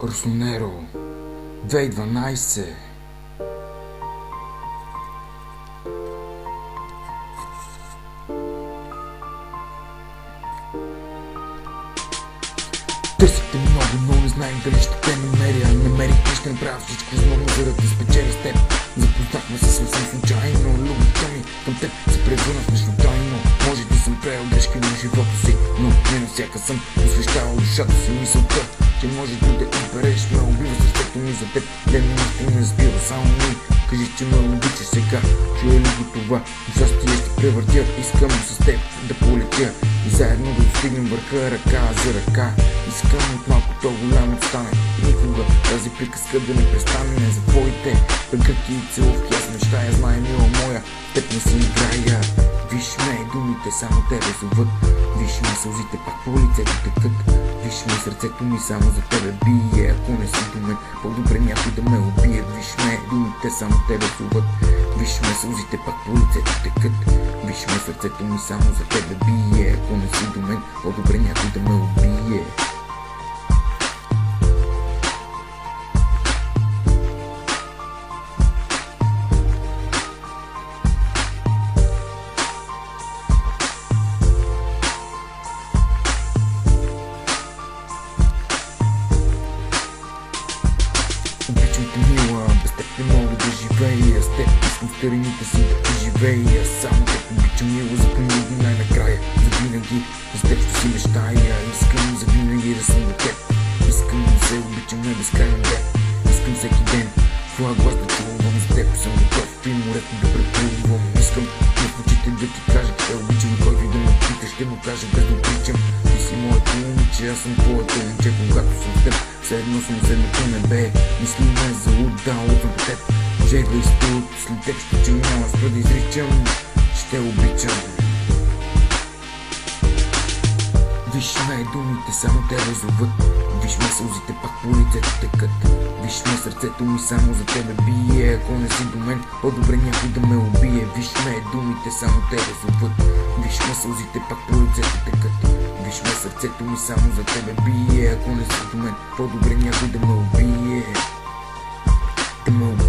Русонеро 2012. Търсите много, но не знаем дали ще те намеря. Намерих и ще направя всичко възможно, за да те спечели с теб. Запознахме се съвсем случайно. Любовта ми към теб се превърна в нещо тайно. Може да съм правил грешки в живота си, но не навсяка съм посвещавал душата си. Мисълта, че може да избереш, ме убива сърцето ми за теб. Ден нищо не разбира, само ми кажи, че ме обичаш сега. Чуя ли го това? Щастие ще превъртя. Искам с теб да полетя и заедно да достигнем върха, ръка за ръка. Искам от малкото голямо да стане. Никога тази приказка да не престане. За твоите прегръдки и целувки аз мечтая. Знай, мила моя, теб не си играя. Виж ме, думите само тебе зоват. Виж ме, сълзите пак по лицето текат. Виж ме, сърцето ми само за тебе бие. Ако не си до мен, по-добре някой да ме убие. Виж ме, думите само тебе зоват. Виж ме, сълзите пак по лицето текат. Виж ме, сърцето ми само за тебе бие. Ако не си до мен, по-добре някой да ме убие. Обичам те, мила, без теб не мога да живея. С теб искам в терените си да живея. Само теб обичам, мила, запомни го най-накрая. Завинаги с теб ще си мечтая. Искам завинаги да съм до теб. Искам да се обичам на безкрайно теб. Искам всеки ден твоя глас да чувам. С теб съм готов и морето да преплувам. Искам в очите да ти кажа, че те обичам. Който и да ме питаш, ще му кажа без да обичам. Ти си моето момиче, аз съм твоето момче. Когато съм с теб, все едно съм земното небе. Мисли ме за удалото по теб. Жега и студ, след теб ще че няма спра да изричам, че те обичам. Виж ме, думите само тебе зоват. Виж ме, сълзите пак по лицето текат. Виж ме, сърцето ми само за тебе бие. Ако не си до мен, по-добре някой да ме убие. Виж ме, думите само тебе зоват. Виж ме, сълзите пак по лицето текат. Виж ме, сърцето ми само за тебе бие. Ако не си до мен, по-добре някой да ме убие. Да ме убие.